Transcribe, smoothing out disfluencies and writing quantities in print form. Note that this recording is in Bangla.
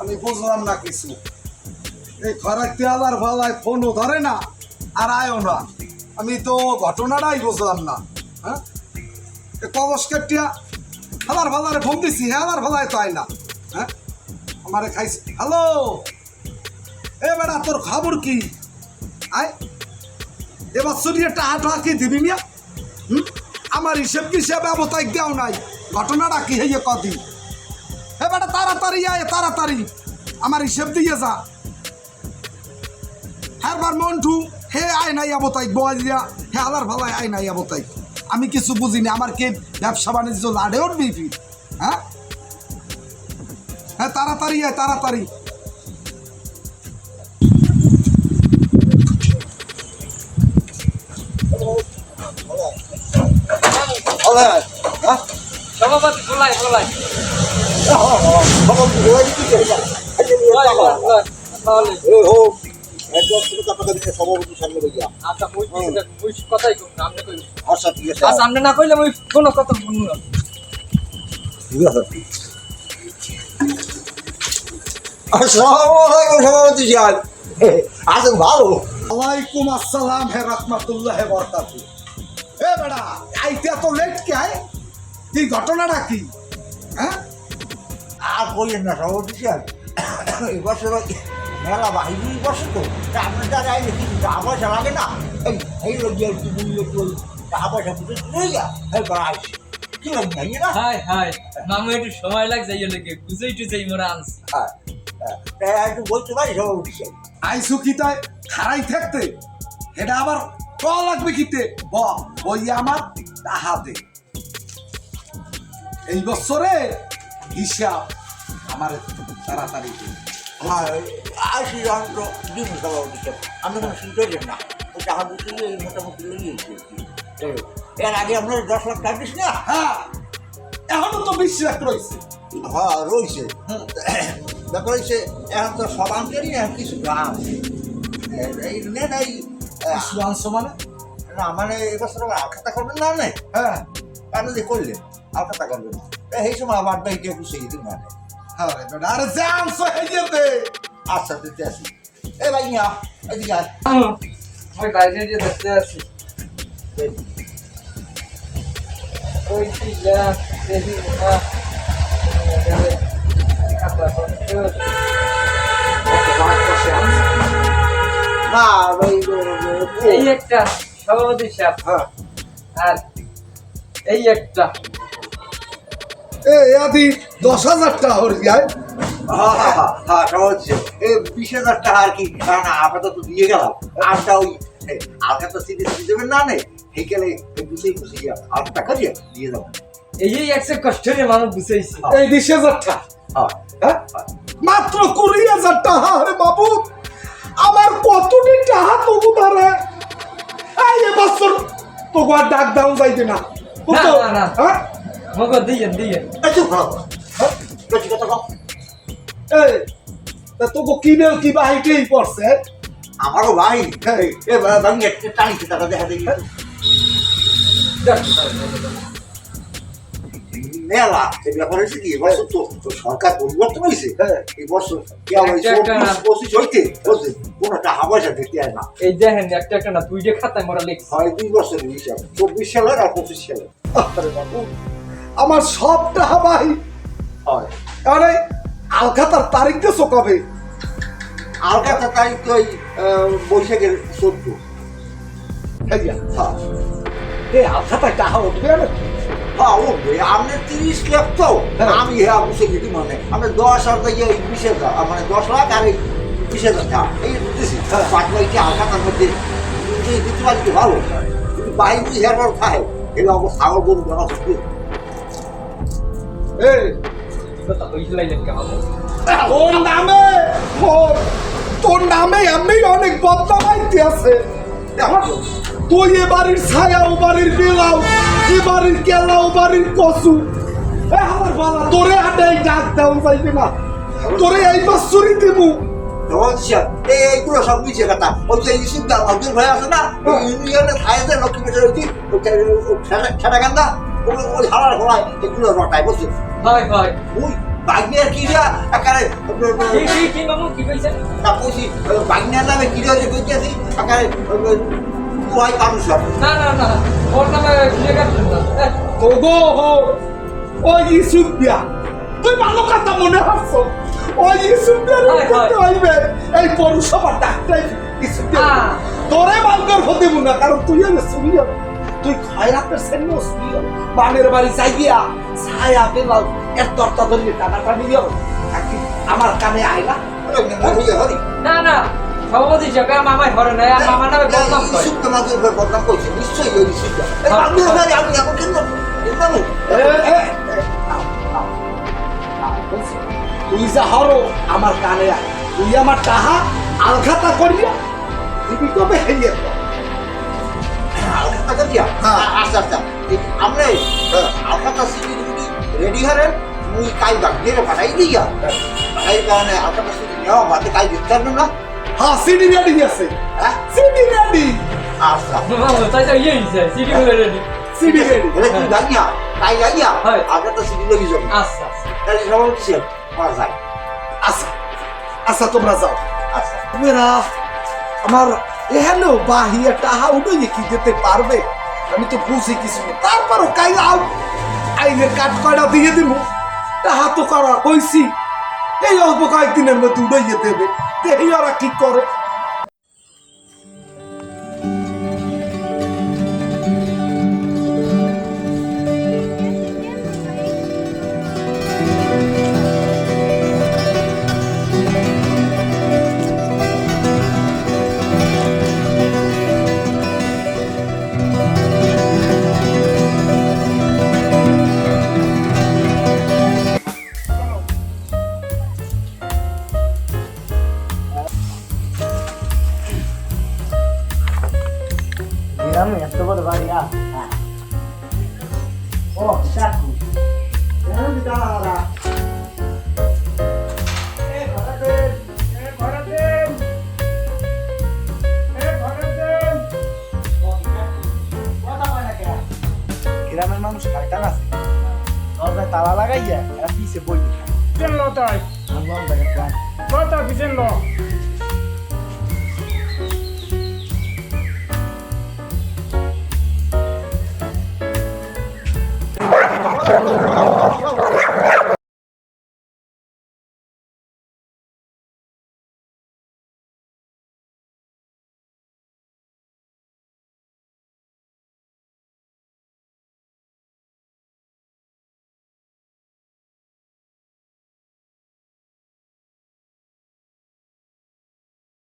আমি বুঝলাম না কিছু। এই খরাক তেলার ভালায় ফোনও ধরে না আর আয়ও না। আমি তো ঘটনাটাই বুঝলাম না। হ্যাঁ, কবস কেটিয়া হালার ভালারে ফোন দিছি, হালার ভালায় তো আয় না। হ্যাঁ, আমারে খাইছে। হ্যালো, এ বেটা তোর খবর কি? আয় এবার শরীরে টাকা কি দিবি না? আমার হিসেব কিসেব ব্যবতায় দেও নাই। ঘটনাটা কি হইয়ে কদিন? হে বেটা তাড়াতাড়ি আয়, তাড়াতাড়ি আমার হিসেব দিয়ে যা। হ্যাঁ বার মন্টু হে আয় নাই আবতাই বয় দিয়া হে আলার ভালায় আয় নাই আবতাই। আমি কিছু বুঝিনি। আমার কে ব্যবসা বাণিজ্য লাড়ে উঠবি ফির? হ্যাঁ হ্যাঁ, তাড়াতাড়ি আয়, তাড়াতাড়ি। সভাপতি বলাই বলাই আচ্ছা কথাই সামনে না কইলে ওই কোনো কথা শুনুন না। সভাপতি সাহেব আছেন ভালো? ওয়ালাইকুম আসসালাম হে রহমাতুল্লাহ হে বরকাতু। এ বেটা আইতে এত লেট কে? আয় কি ঘটনাটা কি? হ্যাঁ, আর বললেন না সভাপতি সাহেব, এই বছর মেলা বাহিনী বছর তো আপনার দ্বারা আইলে কিছু টাকা পয়সা লাগে না। এই লোক একটু মূল্য টাকা পয়সা বুঝে নিয়ে যা আসছে কি লাগে না? হাই হাই মামু একটু সময় লাগছে এই লেগে বুঝেই টুঝেই মোরা আনছি। হ্যাঁ একটু বলতে পারি সভাপতি সাহেব? আইসু কিতায় খারাই থাকতে এটা আবার ক লাগবে কিতে বই আমার টাহা দে। এই বছরে হিসাব আমার তাড়াতাড়ি দে। হ্যাঁ আসি যন্ত্র দিন সভাপতি সাহেব, আমি কোনো চিন্তা করেন না। ওই টাকা বুঝতে এই মোটামুটি লেগেছে। এর আগে আপনার 10 লাখ টাকা দিস না? হ্যাঁ, এখনো তো 20 লাখ রয়েছে। হ্যাঁ রয়েছে। ব্যাপার হচ্ছে এখন তো সব আনতেরই এখন কিছু গ্রাম এই নেন এই সুয়াংশ মানে? না মানে এবছর আলখাতা করবেন না নে? হ্যাঁ আপনি যে করলেন আলখাতা করবেন এই সময় আবার বাইকে বসে যেতে মানে। হ্যাঁ রে বেটা, আরে জানছ হইয়ে দে। আচ্ছা দিতে আসি। এ ভাই নিয়া এদিকে আয়। আমি বাইরে দিয়ে দেখতে আছি ওই কি যা দেখি না ভাই এই একটা সভাপতি সাহেব হ্যাঁ আর এই একটা এ আদি 10,000 টাকা হর যায়। হ্যাঁ হ্যাঁ হ্যাঁ হ্যাঁ সহজ। এই 20,000 টাকা আর কি না আপাতত দিয়ে গেলাম। আমটা ওই আলখাতা সিটি দেবেন না নে এই গেলে বুঝেই বুঝে গিয়া আর টাকা দিয়ে দেবো। এই একশো কষ্টের মানুষ বুঝাইছি। এই 20,000 টাকা হ্যাঁ মাত্র 20,000 টাকা। আরে বাবু আমার কতটি টাকা তবু ধরে এই বছর তো আর ডাক দাও যাইবে না। না, না, না। হ্যাঁ মগো দিয়ে চুপ করো। বেশি কথা কম। এই তা তোকে কিনেও কি বাহিতেই পড়ছে। আমারও ভাই এ ভাই একটা টানিতে টাকা দেখা দেখি মেলা এই ব্যাপার হয়েছে কি এবছর তো সরকার পরিবর্তন হয়েছে। এই বছর কে হয়েছে 25 হইতে বুঝলেন কোনো টাকা পয়সা দিতে হয় না। এই দেখেন একটা একটা না দুইটা খাতায় মোরা লিখছি। হয় 2 বছরের হিসাব 24 সালের আর 25 সালের। আরে বাবু আমার সব টাকা ভাই। হয় আরে আলখাতার তারিখ দেছো কবে? আলকাতা তারিখ তো ওই বৈশাখের 14। হ্যাঁ হ্যাঁ এই আলখাতায় টাকা উঠবে না? হ্যাঁ ও আপনি 30 লাখ তো আমি হ্যাঁ বুঝে গেছি মানে আপনি 10 আর 20,000 মানে 10 লাখ আর 20,000 টাকা এই বুঝতেছি। 5 লাখ কি আলকাতার মধ্যে দিতে পারছি ভালো কিন্তু বাইরে হেয়ার পর খায় এগুলো আমার ছাগল গরু জমা করতে। এই কথা কইছি লাইলেন কেমন তোর নামে তোর নামে এমনি অনেক বদনামাইতে আছে। তুই এ বাড়ির ছায়া ও বাড়ির বেলাও, এ বাড়ির কেলা ও বাড়ির কচু। আমার বালা তোরে আডাই ডাক দাও যাইবে না। তোরে এই বছরই দেবো। এইগুলো সব নিচে কথা ওই যে ইসুদ্দার আব্দুল ভাই আছে না ইউনিয়নে খায় যে লক্ষ্মী পেটের ওই ছেড়া গান্দা ওই হালার হলায় এগুলো রটায় বলছে। হয় হয় ওই বাগনিয়ার কিরা একারে কি মামু কি কইছেন না কইছি বাগনিয়ার নামে কিরা যে কইতেছি একারে পুরাই মানুষ না না না ওর নামে কিরে কাটছেন না ওগো হো ওই ইসুফ দিয়া তুই ভালো কথা মনে হাসছো ওই ইসুফ দিয়া করতে হইবে এই পৌরসভার ডাক্তার ইসুফ দিয়া তোরে বালকর হতে না কারণ তুই আমি শুনিয়া তুই খয়রাতের সেন্নো শুনিয়া বানের বাড়ি যাইয়া ছায়া পেলাম এর তরতা ধরিয়ে টানাটা নিও আমার কানে আয় না না না সভাপতি জায়গা মামাই ঘরে নাই আর মামা নামে বদনাম করে ইসুফ তোমাদের উপর বদনাম করছে নিশ্চয়ই ওই ইসুফ এই বাগনিয়ার নামে আমি এখন কেন তুই যা হরো আমার কানে আয় তুই আমার টাহা আলখাতা করিয়া দিবি তবে হেরিয়ে আলকাতা দিয়া আচ্ছা আচ্ছা আমরা আলকাতা সিটি রেডি হারেন মুই কাই বাগনিয়ারে পাঠাই দিয়া এই কারণে আলকাতা সিটি নেওয়া বাদে কাই দিতে পারবেন না হ্যাঁ সিডি রেডি আছে হ্যাঁ সিডি রেডি আচ্ছা তাই তো ইয়ে হইছে সিটি হলে রেডি সিডি রেডি বলে তুই গাইয়া কাই গাইয়া হয়। আলকাতা সিটি লেগে যাবে আচ্ছা তাহলে সবাই কিসের পাওয়া যায় আচ্ছা আচ্ছা তোমরা যাও আচ্ছা তোমরা আমার এহেলো বাহিয়া টাহা উঠে কি যেতে পারবে আমি তো বুঝি কিছু না। তারপরও কাই আইনের কাঠ কয়টা দিয়ে দিব টাহা তো করা হয়েছি এই অল্প কয়েকদিনের মধ্যে উড়াইয়ে দেবে দেখি ওরা কি করে গ্রামে এত বড় বাড়ি ও চাকু গ্রামের মানুষ খাইতাম আছে দরজায় তালা লাগাইয়া এরা পিছে বই Jen lo tay, আনবাম দেখে lo tay ki jen lo.